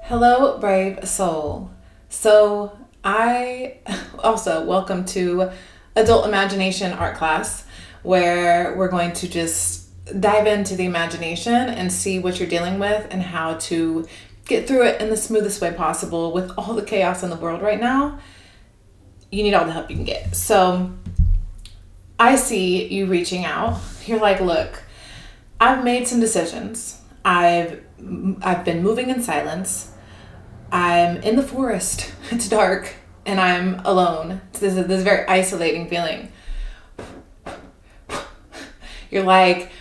Hello, brave soul. So, I also welcome to Adult Imagination Art Class, where we're going to just dive into the imagination and see what you're dealing with and how to get through it in the smoothest way possible with all the chaos in the world right now. You need all the help you can get. So, I see you reaching out. You're like, look, I've made some decisions. I've been moving in silence. I'm in the forest. It's dark and I'm alone. This is this very isolating feeling. You're like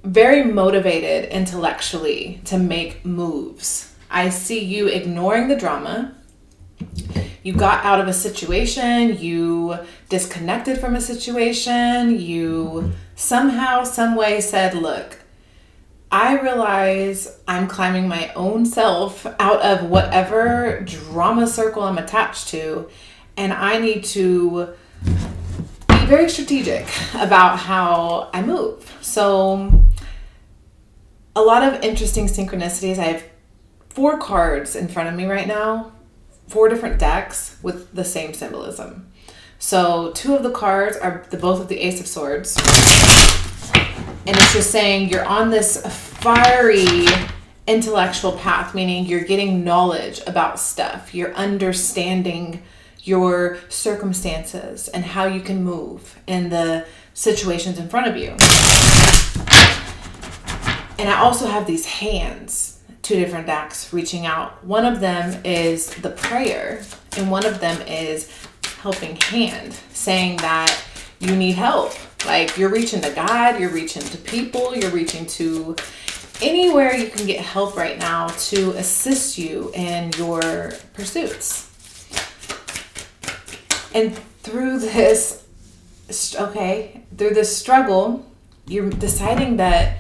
very motivated intellectually to make moves. I see you ignoring the drama. You got out of a situation, you disconnected from a situation, you somehow, some way said, look, I realize I'm climbing my own self out of whatever drama circle I'm attached to, and I need to be very strategic about how I move. So, a lot of interesting synchronicities. I have 4 cards in front of me right now, 4 different decks with the same symbolism. So 2 of the cards are both of the Ace of Swords. And it's just saying you're on this fiery intellectual path, meaning you're getting knowledge about stuff. You're understanding your circumstances and how you can move in the situations in front of you. And I also have these hands, 2 different decks reaching out. One of them is the prayer, and one of them is helping hand, saying that you need help. Like you're reaching to God, you're reaching to people, you're reaching to anywhere you can get help right now to assist you in your pursuits. And through this struggle, you're deciding that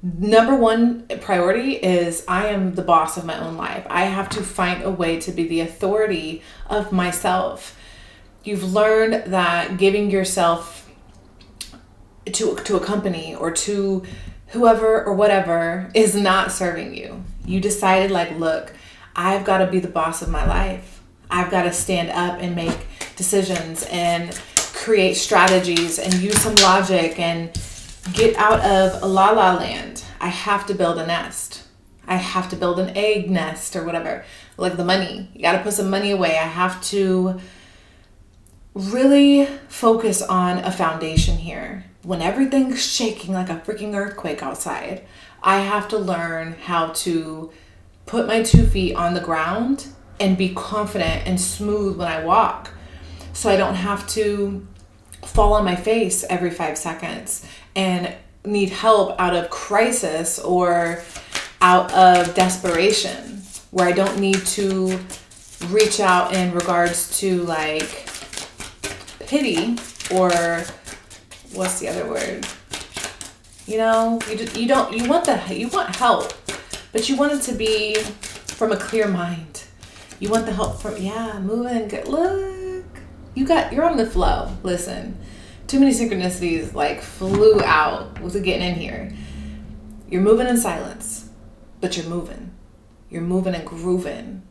number 1 priority is I am the boss of my own life. I have to find a way to be the authority of myself. You've learned that giving yourself to a company or to whoever or whatever is not serving you. You decided like, look, I've got to be the boss of my life. I've got to stand up and make decisions and create strategies and use some logic and get out of a la-la land. I have to build a nest. I have to build an egg nest or whatever. Like the money. You got to put some money away. I have to really focus on a foundation here. When everything's shaking like a freaking earthquake outside, I have to learn how to put my 2 feet on the ground and be confident and smooth when I walk. So I don't have to fall on my face every 5 seconds and need help out of crisis or out of desperation, where I don't need to reach out in regards to like pity or what's the other word? You know, you want help, but you want it to be from a clear mind. You want the help from moving good. Look, you're on the flow. Listen, too many synchronicities like flew out with getting in here. You're moving in silence, but you're moving. You're moving and grooving.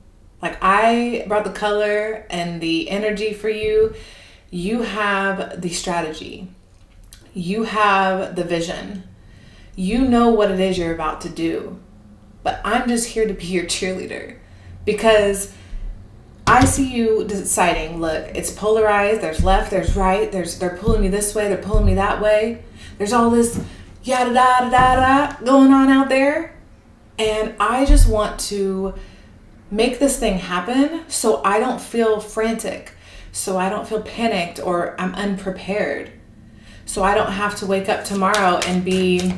Like I brought the color and the energy for you. You have the strategy. You have the vision. You know what it is you're about to do. But I'm just here to be your cheerleader because I see you deciding, look, it's polarized. There's left, there's right. They're pulling me this way. They're pulling me that way. There's all this yada da da da da going on out there. And I just want to make this thing happen so I don't feel frantic. So I don't feel panicked or I'm unprepared. So I don't have to wake up tomorrow and be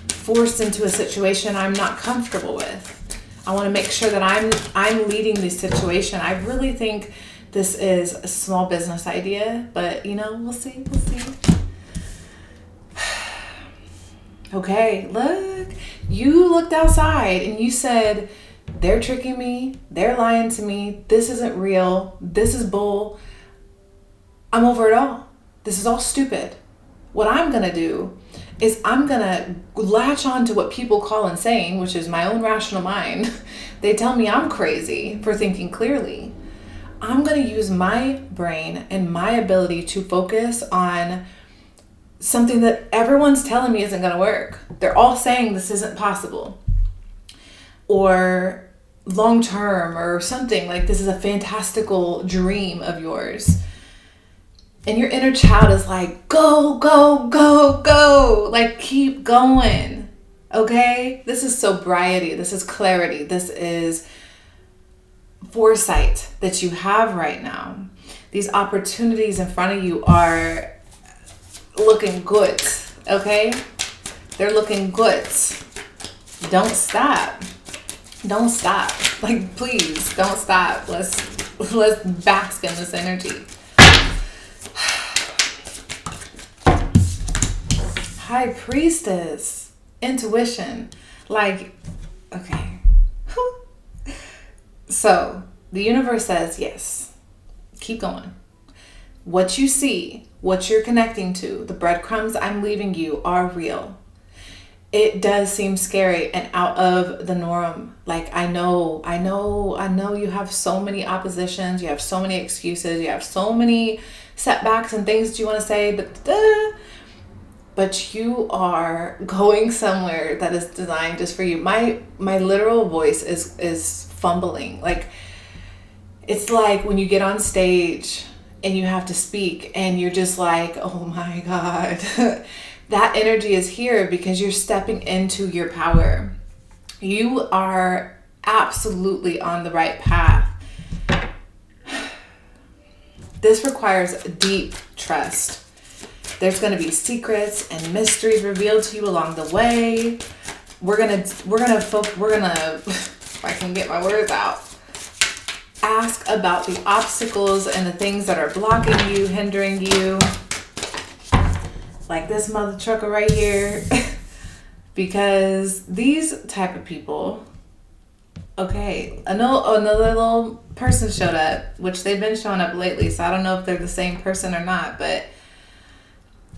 forced into a situation I'm not comfortable with. I want to make sure that I'm leading this situation. I really think this is a small business idea, but we'll see. Okay, look, you looked outside and you said, they're tricking me. They're lying to me. This isn't real. This is bull. I'm over it all. This is all stupid. What I'm going to do is I'm going to latch on to what people call insane, which is my own rational mind. They tell me I'm crazy for thinking clearly. I'm going to use my brain and my ability to focus on something that everyone's telling me isn't going to work. They're all saying this isn't possible, or long term, or something like this is a fantastical dream of yours. And your inner child is like, go, go, go, go. Like, keep going. Okay? This is sobriety. This is clarity. This is foresight that you have right now. These opportunities in front of you are looking good. Okay? They're looking good. Don't stop. Don't stop. Like, please, don't stop. Let's bask in this energy. High Priestess, intuition, like, okay. So the universe says, yes, keep going. What you see, what you're connecting to, the breadcrumbs I'm leaving you are real. It does seem scary and out of the norm. Like, I know you have so many oppositions, you have so many excuses, you have so many setbacks and things that you want to say, but you are going somewhere that is designed just for you. My literal voice is fumbling. Like, it's like when you get on stage and you have to speak and you're just like, oh my God. That energy is here because you're stepping into your power. You are absolutely on the right path. This requires deep trust. There's going to be secrets and mysteries revealed to you along the way. We're gonna, if I can get my words out, ask about the obstacles and the things that are blocking you, hindering you. Like this mother trucker right here. Because these type of people, okay, another little person showed up, which they've been showing up lately, so I don't know if they're the same person or not, but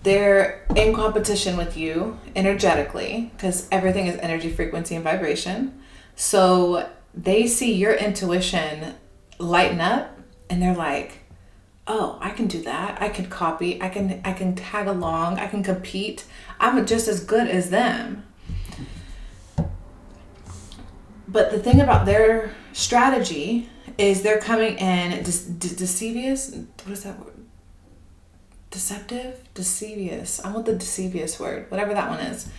they're in competition with you energetically, because everything is energy, frequency, and vibration. So they see your intuition lighten up and they're like, oh, I can do that. I can copy. I can tag along. I can compete. I'm just as good as them. But the thing about their strategy is they're coming in deceivious. What is that word? Deceptive? Deceivious. I want the deceivious word, whatever that one is.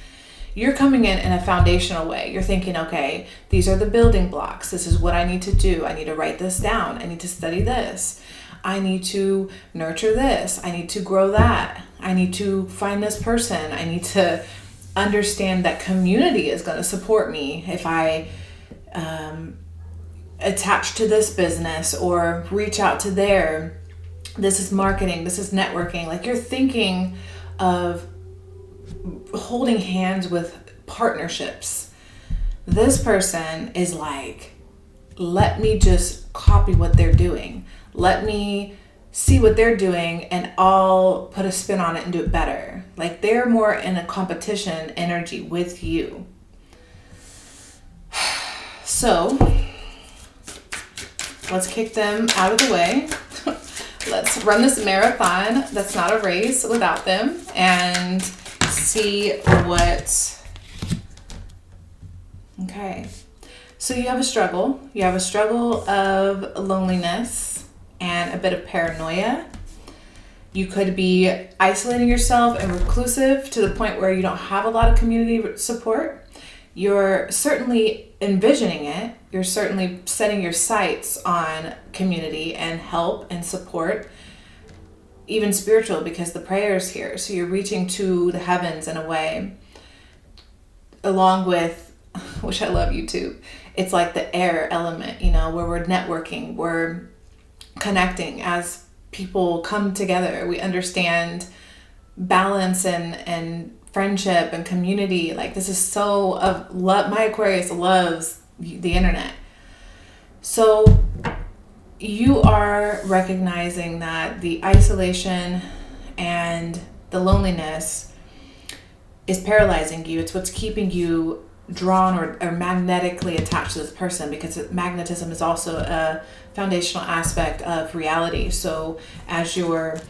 You're coming in a foundational way. You're thinking, okay, these are the building blocks. This is what I need to do. I need to write this down. I need to study this. I need to nurture this. I need to grow that. I need to find this person. I need to understand that community is going to support me if I attach to this business or reach out to there. This is marketing. This is networking. Like, you're thinking of holding hands with partnerships. This person is like, let me just copy what they're doing. Let me see what they're doing and I'll put a spin on it and do it better. Like, they're more in a competition energy with you. So let's kick them out of the way. Let's run this marathon that's not a race without them and see what... Okay. So you have a struggle. You have a struggle of loneliness and a bit of paranoia. You could be isolating yourself and reclusive to the point where you don't have a lot of community support. You're certainly envisioning it. You're certainly setting your sights on community and help and support, even spiritual, because the prayer is here. So you're reaching to the heavens in a way, along with, which I love YouTube. It's like the air element, you know, where we're networking, we're connecting as people come together. We understand balance and friendship and community. Like, this is so of love. My Aquarius loves the internet. So you are recognizing that the isolation and the loneliness is paralyzing you. It's what's keeping you drawn or magnetically attached to this person, because magnetism is also a foundational aspect of reality. So as you're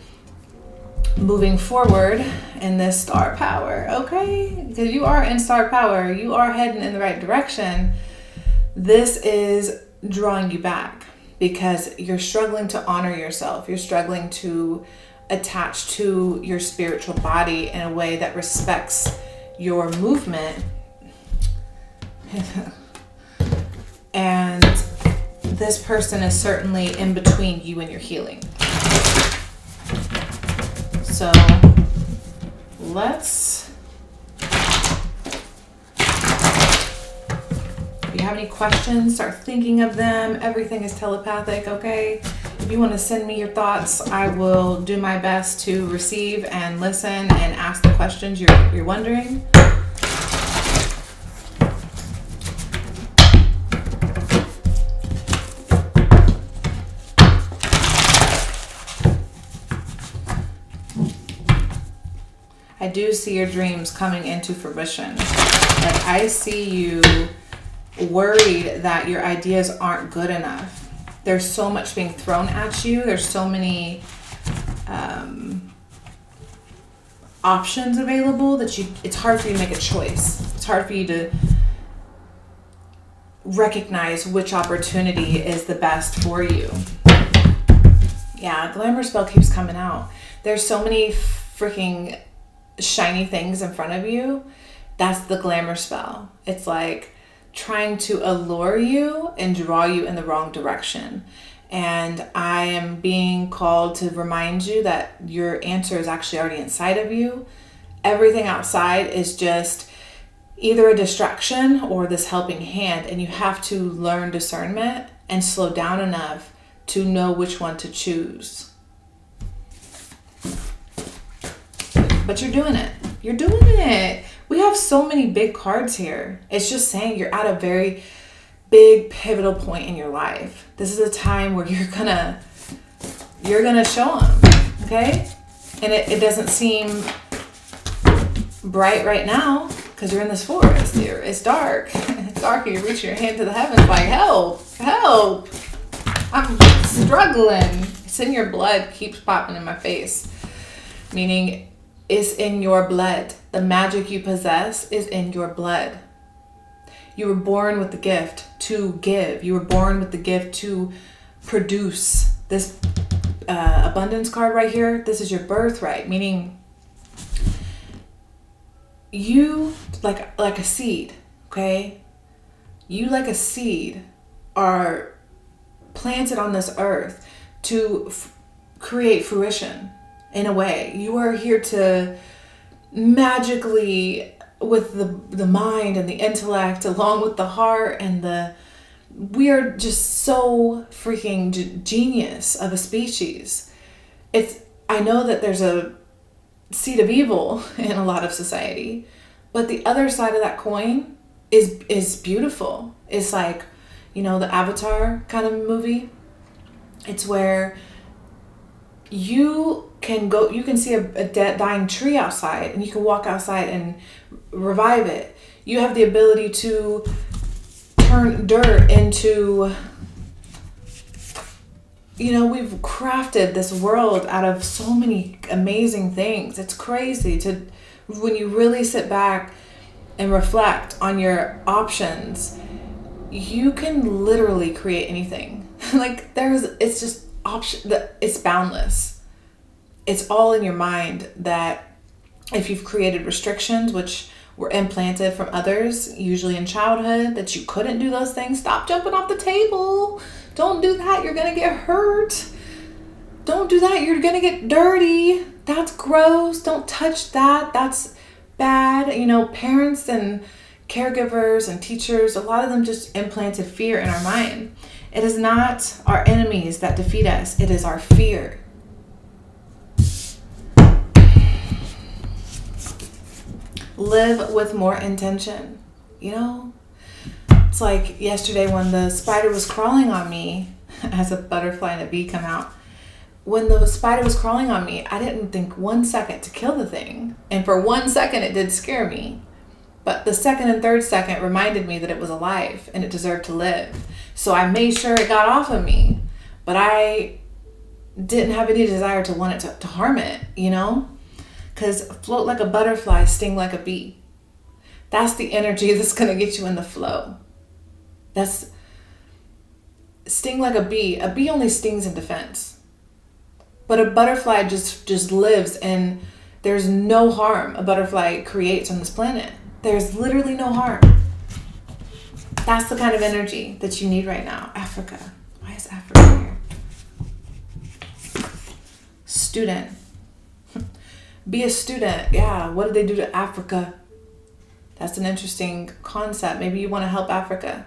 moving forward in this star power, okay, because you are in star power, you are heading in the right direction, this is drawing you back because you're struggling to honor yourself. You're struggling to attach to your spiritual body in a way that respects your movement. And this person is certainly in between you and your healing. So let's, if you have any questions, start thinking of them. Everything is telepathic, okay? If you want to send me your thoughts, I will do my best to receive and listen and ask the questions you're wondering. I do see your dreams coming into fruition. Like, I see you worried that your ideas aren't good enough. There's so much being thrown at you. There's so many options available that it's hard for you to make a choice. It's hard for you to recognize which opportunity is the best for you. Yeah, glamour spell keeps coming out. There's so many freaking shiny things in front of you. That's the glamour spell. It's like trying to allure you and draw you in the wrong direction. And I am being called to remind you that your answer is actually already inside of you. Everything outside is just either a distraction or this helping hand, and you have to learn discernment and slow down enough to know which one to choose. But you're doing it. You're doing it. We have so many big cards here. It's just saying you're at a very big pivotal point in your life. This is a time where you're gonna show them, okay? And it doesn't seem bright right now because you're in this forest. It's dark. It's dark and you're reaching your hand to the heavens like, help, help. I'm struggling. It's in your blood, keeps popping in my face. Meaning, it's in your blood. The magic you possess is in your blood. You were born with the gift to give. You were born with the gift to produce. This abundance card right here, this is your birthright. Meaning, you, like a seed, okay? You, like a seed, are planted on this earth to create fruition. In a way, you are here to magically, with the mind and the intellect, along with the heart and we are just so freaking genius of a species. I know that there's a seed of evil in a lot of society, but the other side of that coin is beautiful. It's like, the Avatar kind of movie. It's where you can see a dying tree outside, and you can walk outside and revive it. You have the ability to turn dirt into, we've crafted this world out of so many amazing things. It's crazy when you really sit back and reflect on your options, you can literally create anything. Like it's just it's boundless. It's all in your mind. That if you've created restrictions, which were implanted from others, usually in childhood, that you couldn't do those things, stop jumping off the table. Don't do that. You're going to get hurt. Don't do that. You're going to get dirty. That's gross. Don't touch that. That's bad. Parents and caregivers and teachers, a lot of them just implanted fear in our mind. It is not our enemies that defeat us. It is our fear. Live with more intention. It's like yesterday when the spider was crawling on me as a butterfly and a bee come out. when the spider was crawling on me, I didn't think 1 second to kill the thing. And for 1 second, it did scare me. But the second and third second reminded me that it was alive and it deserved to live. So I made sure it got off of me. But I didn't have any desire to want it to harm it, you know? Because float like a butterfly, sting like a bee. That's the energy that's going to get you in the flow. That's sting like a bee. A bee only stings in defense. But a butterfly just lives, and there's no harm a butterfly creates on this planet. There's literally no harm. That's the kind of energy that you need right now. Africa. Why is Africa here? Student. Be a student. Yeah, what did they do to Africa? That's an interesting concept. Maybe you want to help Africa.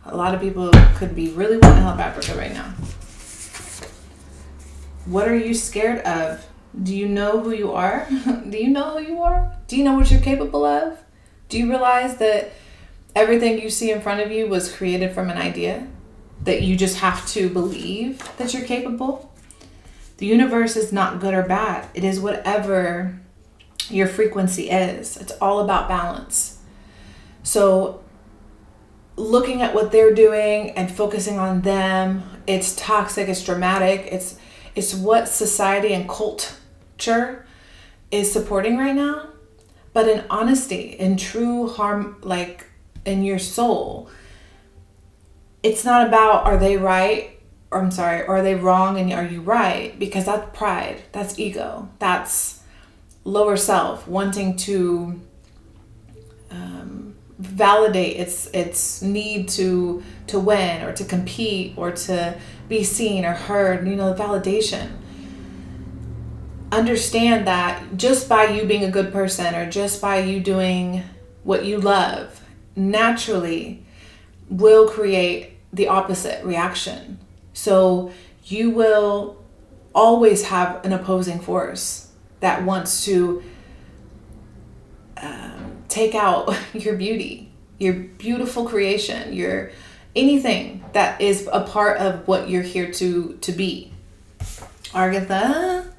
A lot of people could be really wanting to help Africa right now. What are you scared of? Do you know who you are? Do you know who you are? Do you know what you're capable of? Do you realize that everything you see in front of you was created from an idea? That you just have to believe that you're capable? The universe is not good or bad. It is whatever your frequency is. It's all about balance. So looking at what they're doing and focusing on them, it's toxic, it's dramatic, it's what society and culture is supporting right now. But in honesty, in true harm, like in your soul, it's not about are they right, or I'm sorry, or are they wrong and are you right? Because that's pride, that's ego, that's lower self wanting to validate its need to win or to compete or to be seen or heard, you know, validation. Understand that just by you being a good person or just by you doing what you love naturally will create the opposite reaction. So you will always have an opposing force that wants to take out your beauty, your beautiful creation, your anything that is a part of what you're here to be. Argatha.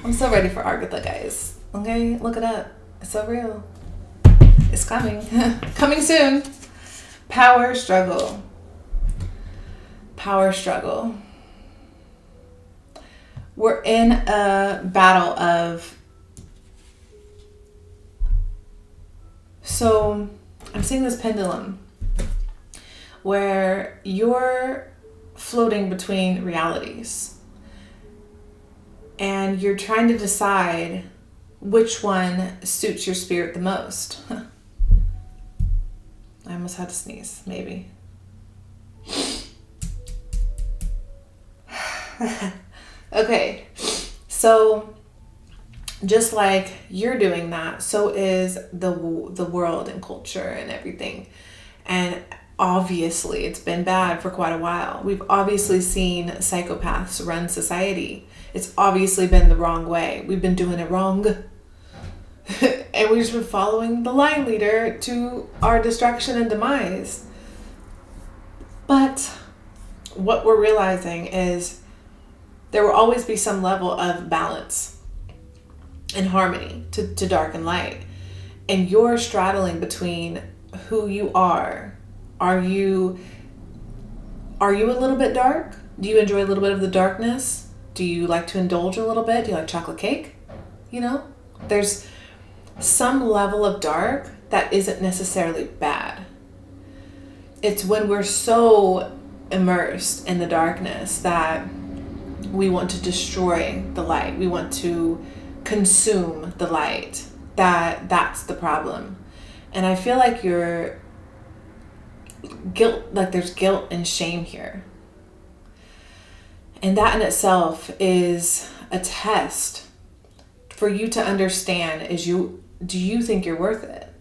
I'm so ready for Argatha, guys. Okay, look it up. It's so real. It's coming. Coming soon. Power struggle. Power struggle. We're in a battle of... So I'm seeing this pendulum where you're floating between realities and you're trying to decide which one suits your spirit the most. I almost had to sneeze, maybe. Okay, so just like you're doing that, so is the world and culture and everything. And obviously it's been bad for quite a while. We've obviously seen psychopaths run society. It's obviously been the wrong way. We've been doing it wrong. And we've just been following the line leader to our destruction and demise. But what we're realizing is there will always be some level of balance and harmony to dark and light. And you're straddling between who you are. Are you a little bit dark? Do you enjoy a little bit of the darkness? Do you like to indulge a little bit? Do you like chocolate cake? You know, there's some level of dark that isn't necessarily bad. It's when we're so immersed in the darkness that we want to destroy the light. We want to consume the light. That's the problem. And I feel like there's guilt and shame here. And that in itself is a test for you to understand do you think you're worth it?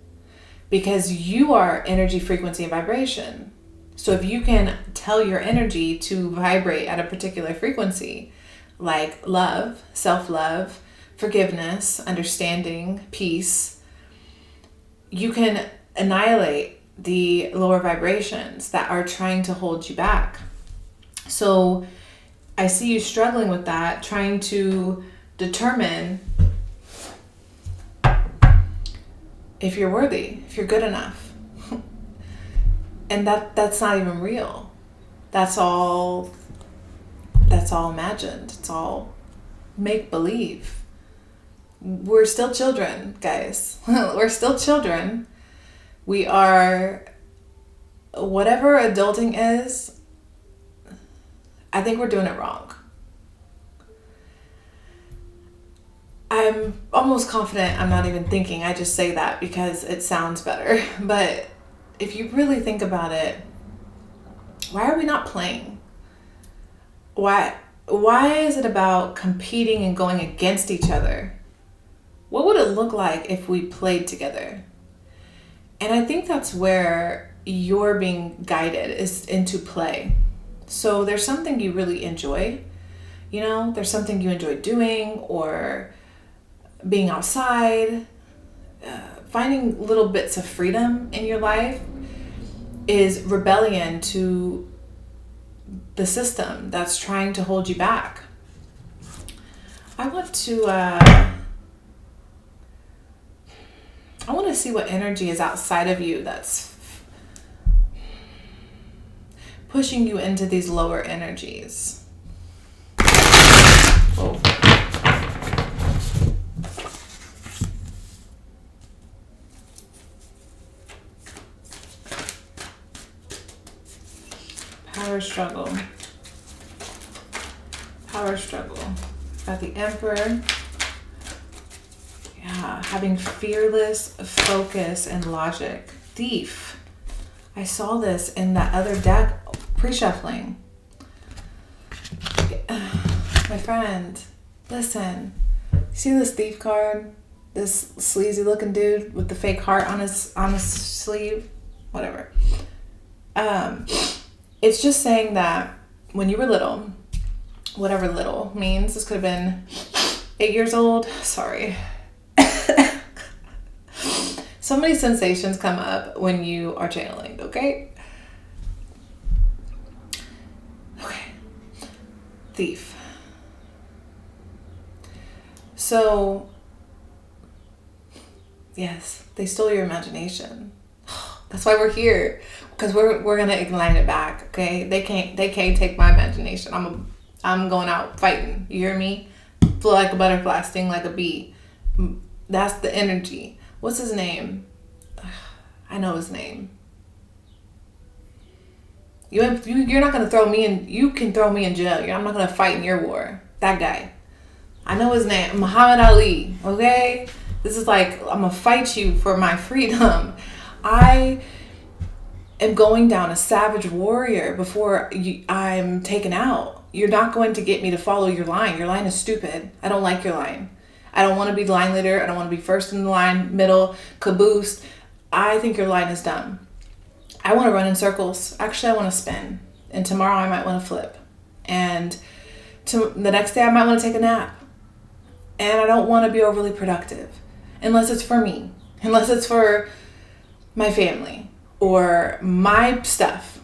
Because you are energy, frequency, and vibration. So if you can tell your energy to vibrate at a particular frequency, like love, self-love, forgiveness, understanding, peace, you can annihilate the lower vibrations that are trying to hold you back. So I see you struggling with that, trying to determine if you're worthy, if you're good enough. And that's not even real. That's all imagined. It's all make-believe. We're still children, guys. We're still children. We are, whatever adulting is, I think we're doing it wrong. I'm almost confident I'm not even thinking. I just say that because it sounds better. But if you really think about it, why are we not playing? Why is it about competing and going against each other? What would it look like if we played together? And I think that's where you're being guided, is into play. So there's something you really enjoy, there's something you enjoy doing, or being outside, finding little bits of freedom in your life is rebellion to the system that's trying to hold you back. I want to see what energy is outside of you that's pushing you into these lower energies. Whoa. Power struggle. Got the Emperor. Yeah, having fearless focus and logic. Thief. I saw this in that other deck pre-shuffling. My friend, listen. See this Thief card? This sleazy looking dude with the fake heart on his sleeve? Whatever. It's just saying that when you were little, whatever little means, this could have been 8 years old. Sorry. So many sensations come up when you are channeling, okay? Okay. Thief. So, yes, they stole your imagination. That's why we're here, because we're gonna ignite it back, okay? They can't take my imagination. I'm going out fighting. You hear me? Feel like a butterfly, sting like a bee. That's the energy. What's his name? I know his name. You're not gonna throw me in. You can throw me in jail. I'm not gonna fight in your war. That guy. I know his name. Muhammad Ali. Okay. This is like, I'm gonna fight you for my freedom. I am going down a savage warrior before I'm taken out. You're not going to get me to follow your line. Your line is stupid. I don't like your line. I don't want to be the line leader. I don't want to be first in the line, middle, caboose. I think your line is dumb. I want to run in circles. Actually, I want to spin. And tomorrow I might want to flip. And the next day I might want to take a nap. And I don't want to be overly productive. Unless it's for me. Unless it's for my family. Or my stuff.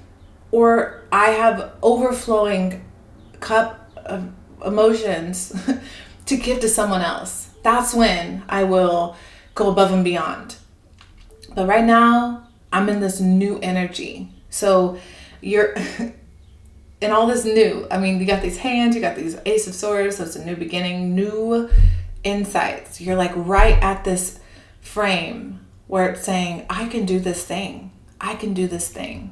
Or I have overflowing cup of emotions to give to someone else. That's when I will go above and beyond. But right now, I'm in this new energy. So you're in all this new. I mean, you got these hands, you got these Ace of Swords, so it's a new beginning, new insights. You're like right at this frame where it's saying, I can do this thing. I can do this thing.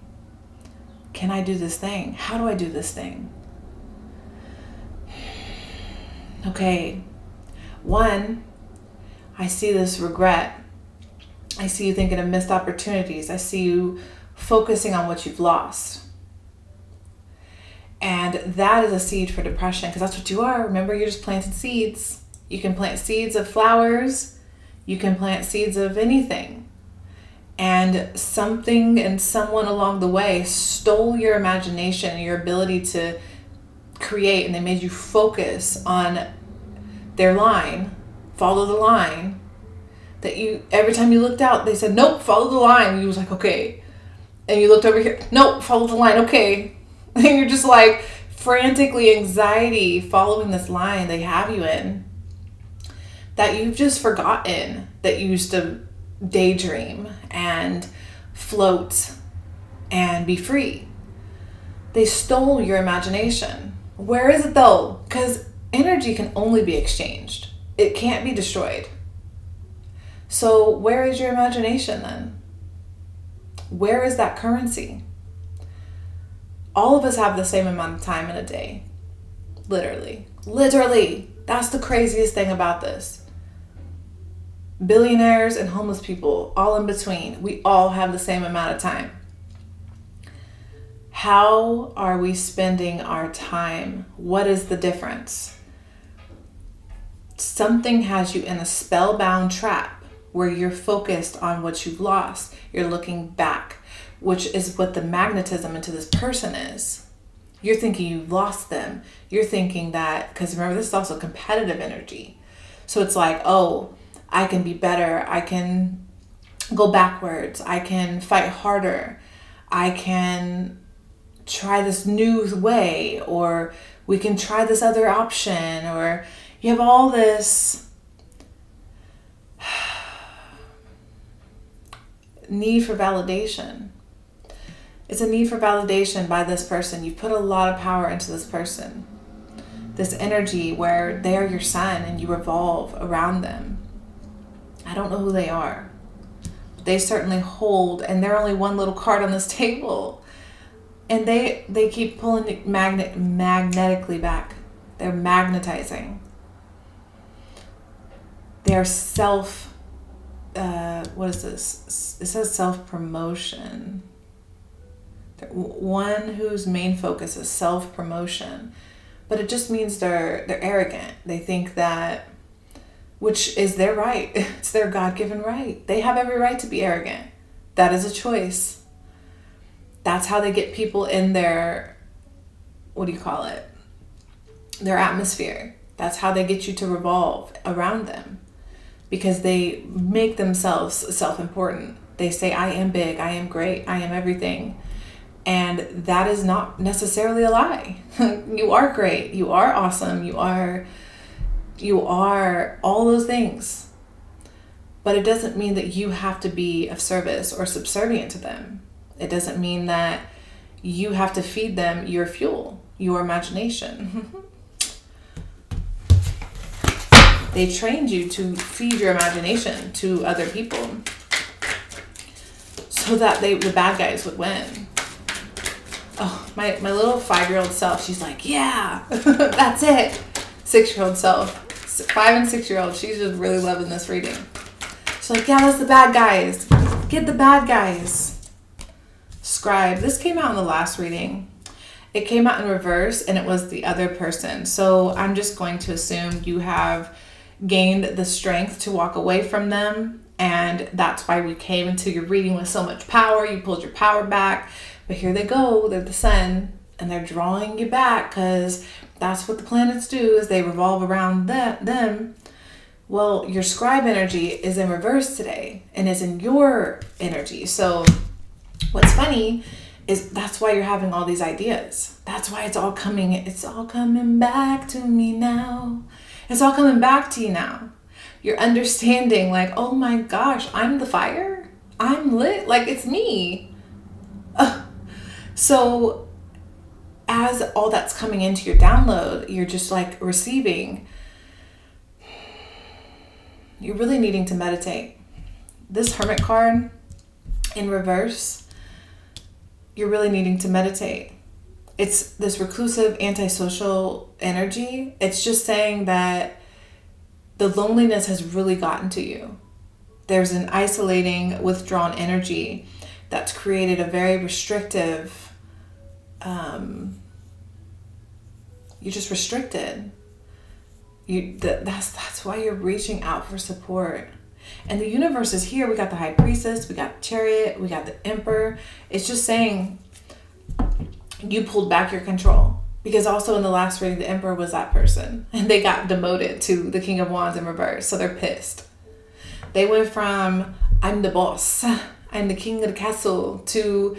Can I do this thing? How do I do this thing? Okay. 1, I see this regret. I see you thinking of missed opportunities. I see you focusing on what you've lost. And that is a seed for depression, because that's what you are. Remember, you're just planting seeds. You can plant seeds of flowers. You can plant seeds of anything. And something and someone along the way stole your imagination and your ability to create, and they made you focus on their line, follow the line, that you, every time you looked out, they said, nope, follow the line. And you was like, okay. And you looked over here, nope, follow the line, okay. And you're just like frantically anxiety following this line they have you in, that you've just forgotten that you used to daydream and float and be free. They stole your imagination. Where is it though? Because energy can only be exchanged. It can't be destroyed. So where is your imagination then? Where is that currency? All of us have the same amount of time in a day. Literally. Literally. That's the craziest thing about this. Billionaires and homeless people, all in between, we all have the same amount of time. How are we spending our time? What is the difference? Something has you in a spellbound trap where you're focused on what you've lost. You're looking back, which is what the magnetism into this person is. You're thinking you've lost them. You're thinking that, because remember, this is also competitive energy. So it's like, oh, I can be better. I can go backwards. I can fight harder. I can try this new way, or we can try this other option, or you have all this need for validation. It's a need for validation by this person. You put a lot of power into this person. This energy where they are your sun and you revolve around them. I don't know who they are. They certainly hold, and they're only one little card on this table. And they keep pulling it magnetically back. They're magnetizing. They're what is this? It says self-promotion. One whose main focus is self-promotion. But it just means they're arrogant. They think that, which is their right. It's their God-given right. They have every right to be arrogant. That is a choice. That's how they get people in their, their atmosphere. That's how they get you to revolve around them. Because they make themselves self-important. They say, I am big, I am great, I am everything. And that is not necessarily a lie. You are great, you are awesome, you are all those things. But it doesn't mean that you have to be of service or subservient to them. It doesn't mean that you have to feed them your fuel, your imagination. They trained you to feed your imagination to other people so that the bad guys would win. Oh, my little 5-year-old self, she's like, yeah, that's it. 6-year-old self, 5 and 6-year-old, she's just really loving this reading. She's like, yeah, that's the bad guys. Get the bad guys. Scribe. This came out in the last reading. It came out in reverse, and it was the other person. So I'm just going to assume you have gained the strength to walk away from them, and that's why we came into your reading with so much power. You pulled your power back, but here they go. They're the sun, and they're drawing you back because that's what the planets do, is they revolve around them. Well, your scribe energy is in reverse today and is in your energy. So what's funny is that's why you're having all these ideas. That's why it's all coming back to me now. It's all coming back to you now. You're understanding, like, oh my gosh, I'm the fire. I'm lit. Like, it's me. So as all that's coming into your download, you're just like receiving. You're really needing to meditate. This Hermit card in reverse, you're really needing to meditate. It's this reclusive, antisocial energy. It's just saying that the loneliness has really gotten to you. There's an isolating, withdrawn energy that's created a very restrictive, you're just restricted. That's why you're reaching out for support. And the universe is here. We got the High Priestess, we got the Chariot, we got the Emperor. It's just saying you pulled back your control. Because also in the last reading, the Emperor was that person. And they got demoted to the King of Wands in reverse. So they're pissed. They went from, I'm the boss, I'm the king of the castle, to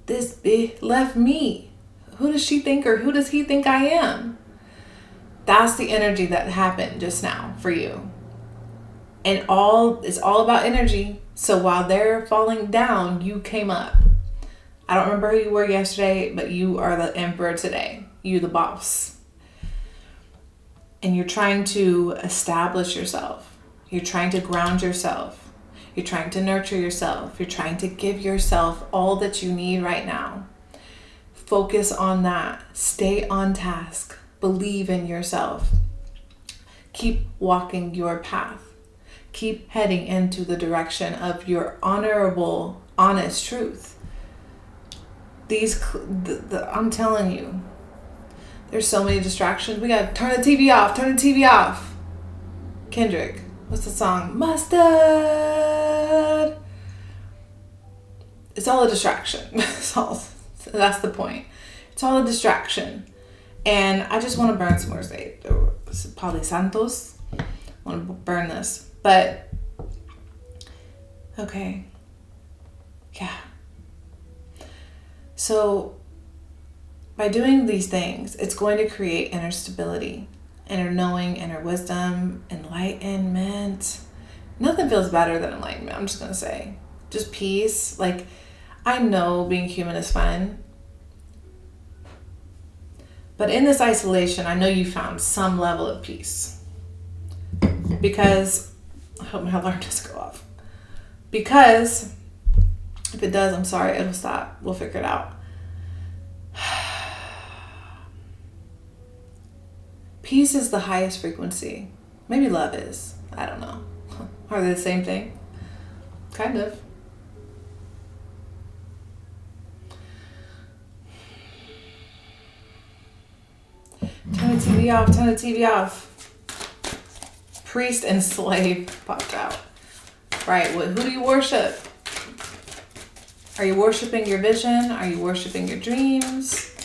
this bitch left me. Who does she think or who does he think I am? That's the energy that happened just now for you. And it's all about energy. So while they're falling down, you came up. I don't remember who you were yesterday, but you are the emperor today. You the boss. And you're trying to establish yourself. You're trying to ground yourself. You're trying to nurture yourself. You're trying to give yourself all that you need right now. Focus on that. Stay on task. Believe in yourself. Keep walking your path. Keep heading into the direction of your honorable, honest truth. I'm telling you, there's so many distractions. We gotta turn the TV off. Turn the TV off. Kendrick, what's the song? Mustard. It's all a distraction. That's the point. It's all a distraction. And I just want to burn some more sage. Palo Santos. I want to burn this. But, okay. Yeah. So, by doing these things, it's going to create inner stability, inner knowing, inner wisdom, enlightenment. Nothing feels better than enlightenment, I'm just going to say. Just peace. Like, I know being human is fun. But in this isolation, I know you found some level of peace. Because, I hope my alarm doesn't go off. Because, if it does, I'm sorry, it'll stop. We'll figure it out. Peace is the highest frequency. Maybe love is. I don't know. Are they the same thing? Kind of. Turn the TV off, turn the TV off. Priest and slave popped out. Right, who do you worship? Are you worshiping your vision? Are you worshiping your dreams?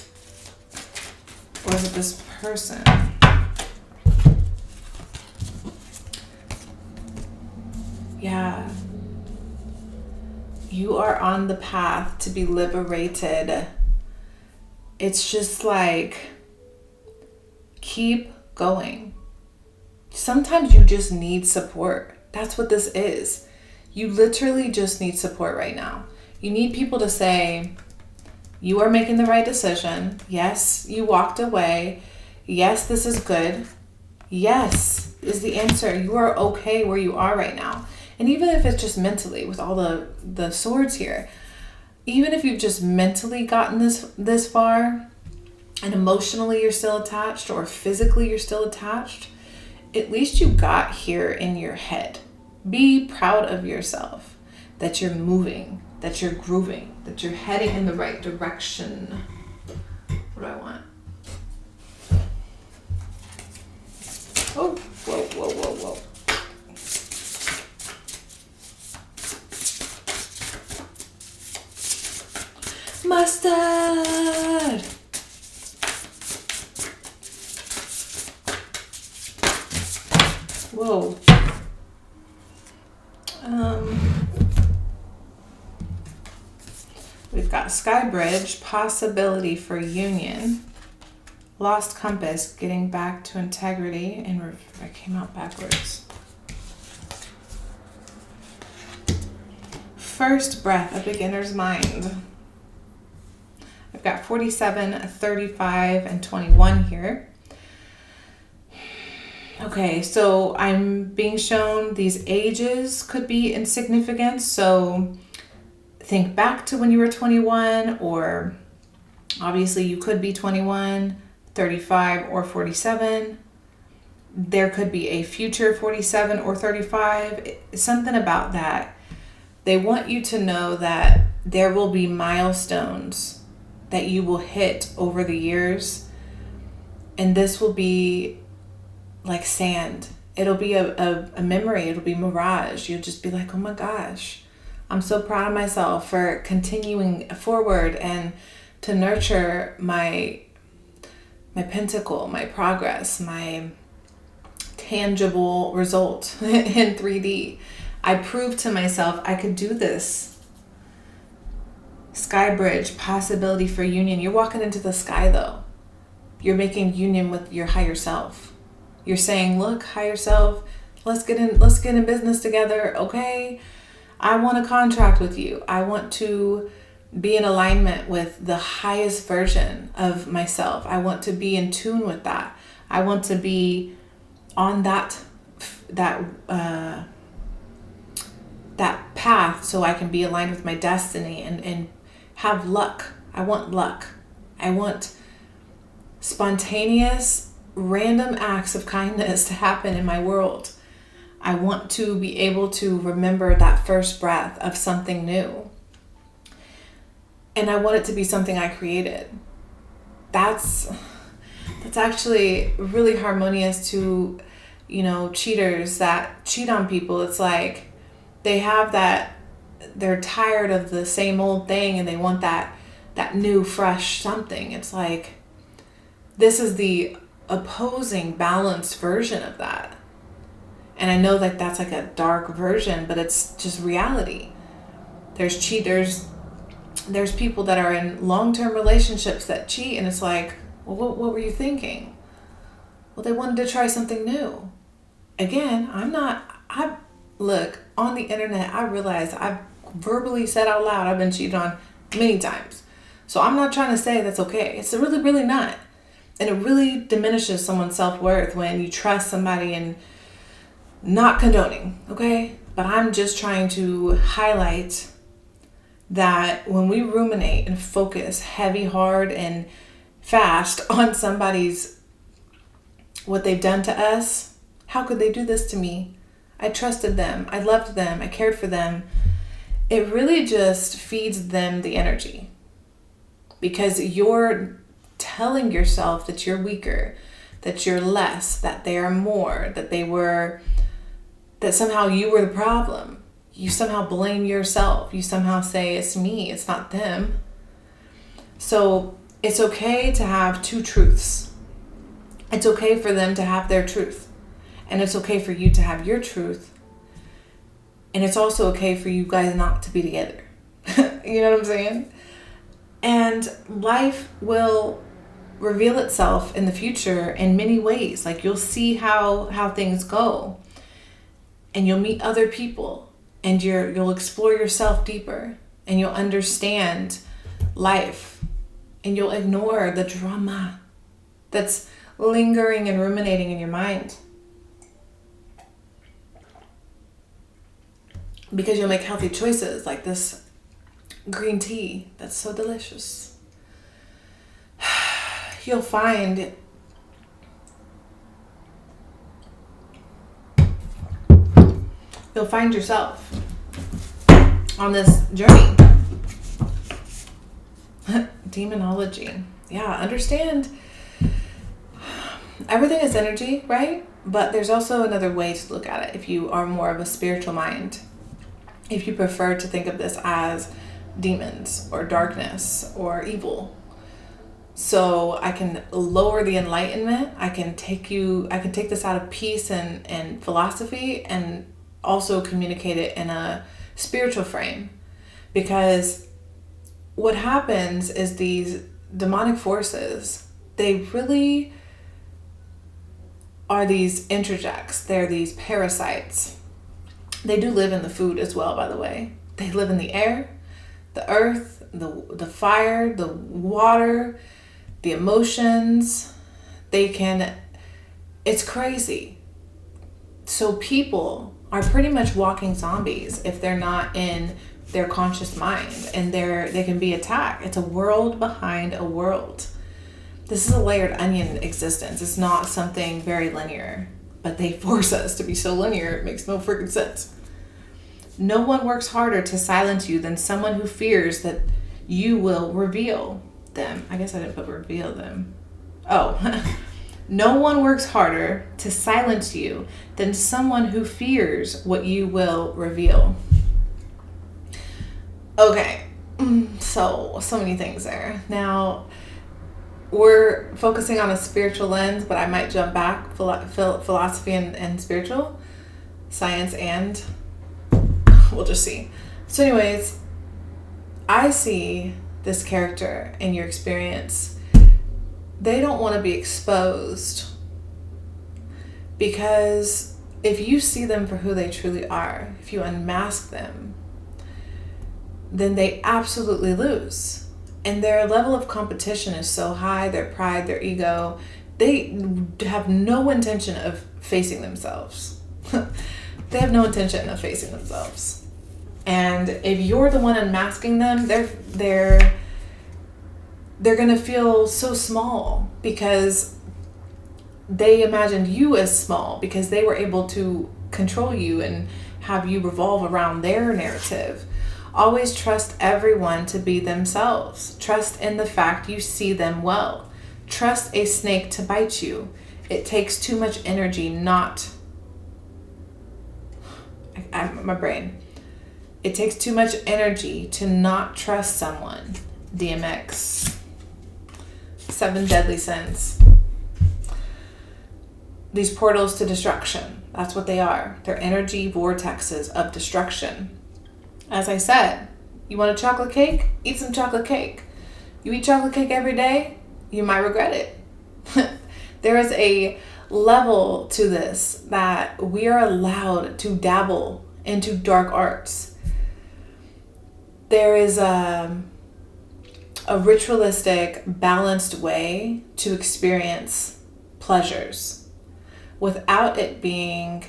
Or is it this person? Yeah. You are on the path to be liberated. It's just like, keep going. Sometimes you just need support. That's what this is. You literally just need support right now. You need people to say, you are making the right decision. Yes, you walked away. Yes, this is good. Yes is the answer. You are okay where you are right now. And even if it's just mentally, with all the swords here, even if you've just mentally gotten this far, and emotionally you're still attached, or physically you're still attached, at least you got here in your head. Be proud of yourself, that you're moving, that you're grooving, that you're heading in the right direction. What do I want? Oh, whoa, whoa, whoa, whoa. Mustard! Whoa. We've got Sky Bridge, possibility for union, lost compass, getting back to integrity, and I came out backwards. First breath, a beginner's mind. I've got 47, 35, and 21 here. Okay, so I'm being shown these ages could be insignificant. So think back to when you were 21, or obviously you could be 21, 35, or 47. There could be a future 47 or 35. Something about that. They want you to know that there will be milestones that you will hit over the years. And this will be like sand. It'll be a memory. It'll be mirage. You'll just be like, oh my gosh, I'm so proud of myself for continuing forward and to nurture my pentacle, my progress, my tangible result in 3D. I proved to myself I could do this. Sky bridge, possibility for union. You're walking into the sky though. You're making union with your higher self. You're saying, look, higher self, let's get in business together, okay? I want a contract with you. I want to be in alignment with the highest version of myself. I want to be in tune with that. I want to be on that path so I can be aligned with my destiny and have luck. I want luck. I want spontaneous, random acts of kindness to happen in my world. I want to be able to remember that first breath of something new. And I want it to be something I created. That's actually really harmonious to, cheaters that cheat on people. It's like they have that, they're tired of the same old thing and they want that new, fresh something. It's like, this is the opposing, balanced version of that. And I know that that's like a dark version, but it's just reality. There's cheaters. There's people that are in long-term relationships that cheat, and it's like, well, what were you thinking? Well, they wanted to try something new. Again, look, on the internet, I realize I've verbally said out loud I've been cheated on many times. So I'm not trying to say that's okay. It's really, really not. And it really diminishes someone's self-worth when you trust somebody and not condoning, okay? But I'm just trying to highlight that when we ruminate and focus heavy, hard, and fast on what they've done to us, how could they do this to me? I trusted them. I loved them. I cared for them. It really just feeds them the energy because you're telling yourself that you're weaker, that you're less, that they are more, that somehow you were the problem. You somehow blame yourself. You somehow say, it's me, it's not them. So it's okay to have two truths. It's okay for them to have their truth. And it's okay for you to have your truth. And it's also okay for you guys not to be together. You know what I'm saying? And life will reveal itself in the future in many ways. Like you'll see how things go. And you'll meet other people. And you'll explore yourself deeper and you'll understand life and you'll ignore the drama that's lingering and ruminating in your mind. Because you'll make healthy choices like this green tea that's so delicious. You'll find yourself on this journey. Demonology. Yeah, understand. Everything is energy, right? But there's also another way to look at it if you are more of a spiritual mind. If you prefer to think of this as demons or darkness or evil. So I can lower the enlightenment. I can take this out of peace and philosophy and also communicate it in a spiritual frame, because what happens is these demonic forces, they really are these interjects. They're these parasites. They do live in the food as well, by the way. They live in the air, the earth, the fire, the water, the emotions. It's crazy. So people are pretty much walking zombies if they're not in their conscious mind, and they can be attacked. It's a world behind a world. This is a layered onion existence. It's not something very linear, but they force us to be so linear it makes no freaking sense. No one works harder to silence you than someone who fears that you will reveal them. I guess I didn't put reveal them. Oh. No one works harder to silence you than someone who fears what you will reveal. Okay, so many things there. Now, we're focusing on a spiritual lens, but I might jump back, philosophy and spiritual, science, and we'll just see. So anyways, I see this character in your experience, they don't want to be exposed, because if you see them for who they truly are, if you unmask them, then they absolutely lose. And their level of competition is so high, their pride, their ego, they have no intention of facing themselves. They have no intention of facing themselves. And if you're the one unmasking them, they're gonna feel so small, because they imagined you as small, because they were able to control you and have you revolve around their narrative. Always trust everyone to be themselves. Trust in the fact you see them well. Trust a snake to bite you. It takes too much energy not... my brain. It takes too much energy to not trust someone. DMX. 7 deadly sins. These portals to destruction. That's what they are. They're energy vortexes of destruction. As I said, you want a chocolate cake? Eat some chocolate cake. You eat chocolate cake every day, you might regret it. There is a level to this that we are allowed to dabble into dark arts. There is a ritualistic, balanced way to experience pleasures without it being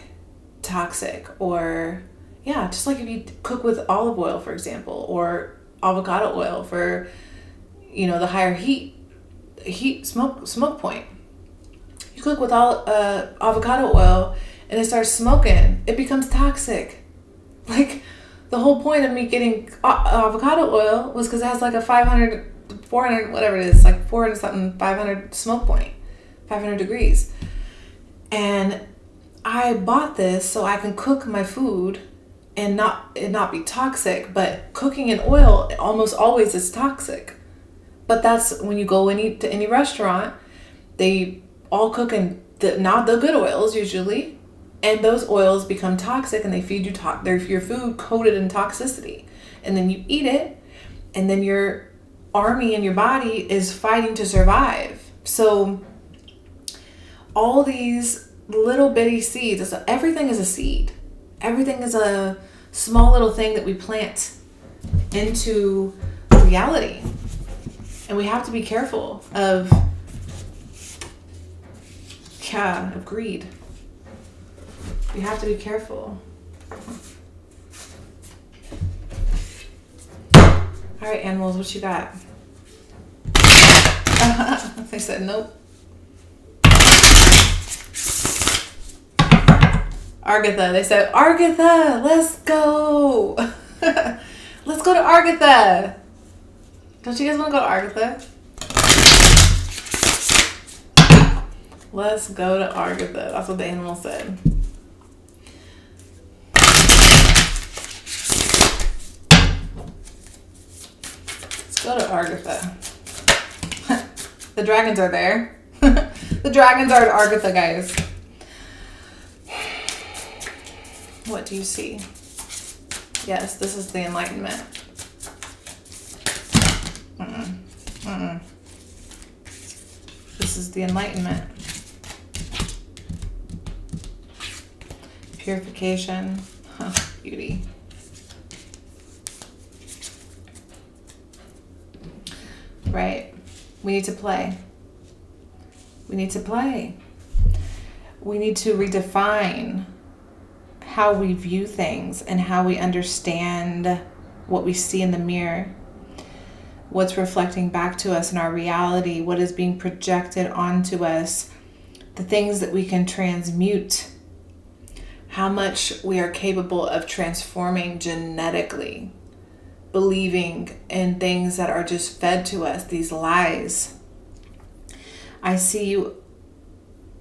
toxic, or just like if you cook with olive oil, for example, or avocado oil for, the higher smoke point. You cook with avocado oil and it starts smoking, it becomes toxic. Like, the whole point of me getting avocado oil was because it has like a 400, whatever it is, like 400 something, 500 smoke point, 500 degrees. And I bought this so I can cook my food and not be toxic, but cooking in oil almost always is toxic. But that's when you go to any restaurant, they all cook in not the good oils usually, and those oils become toxic and they feed you your food coated in toxicity, and then you eat it, and then your army in your body is fighting to survive. So all these little bitty seeds, everything is a seed. Everything is a small little thing that we plant into reality. And we have to be careful of greed. We have to be careful. All right, animals, what you got? They said nope. Argatha. They said, Argatha, let's go. Let's go to Argatha. Don't you guys want to go to Argatha? Let's go to Argatha. That's what the animal said. Let's go to Argatha. The dragons are there. The dragons are at Argatha, guys. What do you see? Yes, this is the enlightenment. This is the enlightenment. Purification. Beauty. Right? We need to play. We need to play. We need to redefine how we view things and how we understand what we see in the mirror, what's reflecting back to us in our reality, what is being projected onto us, the things that we can transmute, how much we are capable of transforming genetically, believing in things that are just fed to us, these lies. I see you,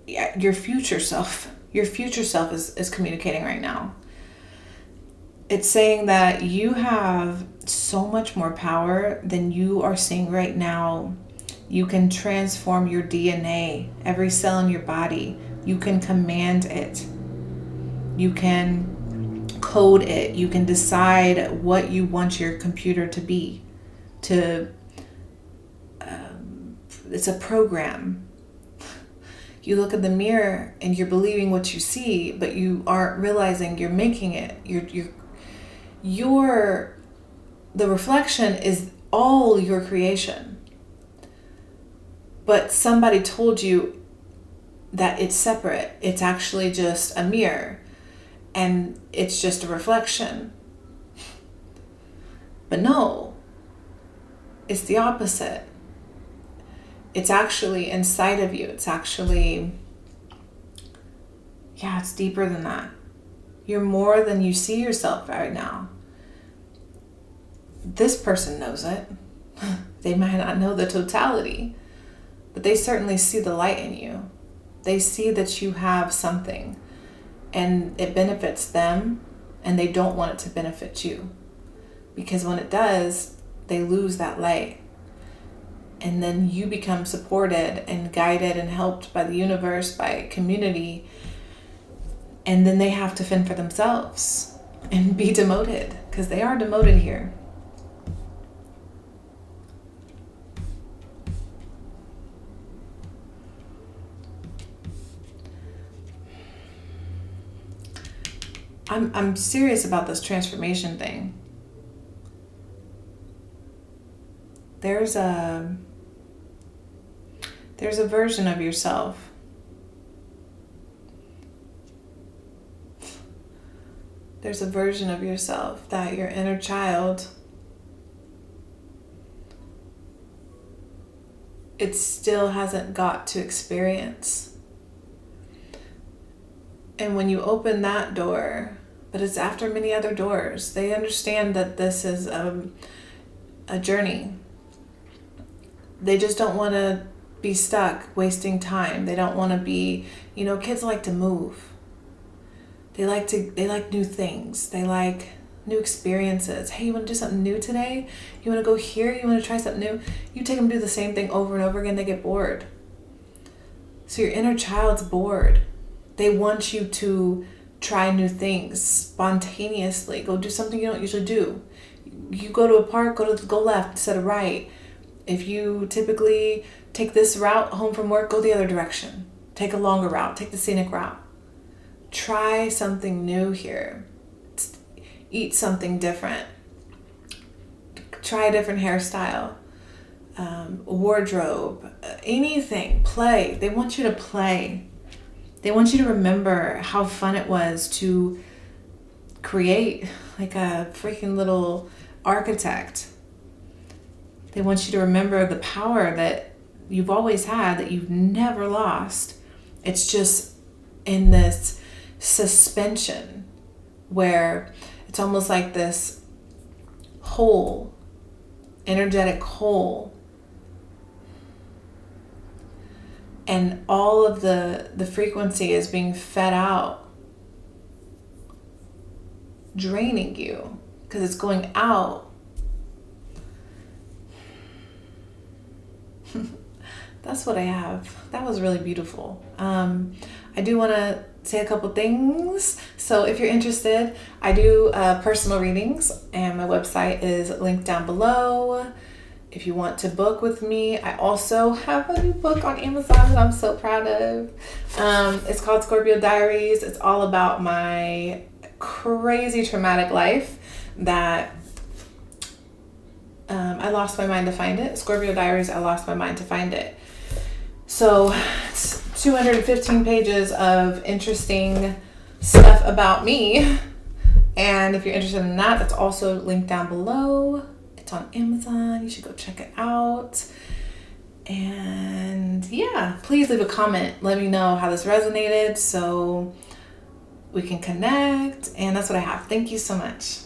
your future self. Your future self is communicating right now. It's saying that you have so much more power than you are seeing right now. You can transform your DNA, every cell in your body. You can command it. You can code it. You can decide what you want your computer to be. It's a program. You look in the mirror and you're believing what you see, but you aren't realizing you're making it. The reflection is all your creation. But somebody told you that it's separate. It's actually just a mirror and it's just a reflection. But no, it's the opposite. It's actually inside of you. It's actually, it's deeper than that. You're more than you see yourself right now. This person knows it. They might not know the totality, but they certainly see the light in you. They see that you have something and it benefits them, and they don't want it to benefit you. Because when it does, they lose that light. And then you become supported and guided and helped by the universe, by community. And then they have to fend for themselves and be demoted, because they are demoted here. I'm serious about this transformation thing. There's a version of yourself that your inner child, it still hasn't got to experience. And when you open that door, but it's after many other doors, they understand that this is a journey. They just don't want to be stuck wasting time. They don't want to be, kids like to move. They like new things. They like new experiences. Hey, you want to do something new today? You want to go here? You want to try something new? You take them to do the same thing over and over again, they get bored. So your inner child's bored. They want you to try new things spontaneously. Go do something you don't usually do. You go to a park, go left instead of right. If you typically take this route home from work, go the other direction. Take a longer route. Take the scenic route. Try something new here. Eat something different. Try a different hairstyle. Wardrobe. Anything. Play. They want you to play. They want you to remember how fun it was to create like a freaking little architect. They want you to remember the power that you've always had, that you've never lost. It's just in this suspension where it's almost like this hole, energetic hole. And all of the frequency is being fed out, draining you because it's going out. That's what I have. That was really beautiful. I do want to say a couple things. So if you're interested, I do personal readings, and my website is linked down below. If you want to book with me, I also have a new book on Amazon that I'm so proud of. It's called Scorpio Diaries. It's all about my crazy traumatic life that I lost my mind to find it. Scorpio Diaries, I lost my mind to find it. So it's 215 pages of interesting stuff about me. And if you're interested in that, that's also linked down below. It's on Amazon. You should go check it out. And yeah, please leave a comment. Let me know how this resonated so we can connect. And that's what I have. Thank you so much.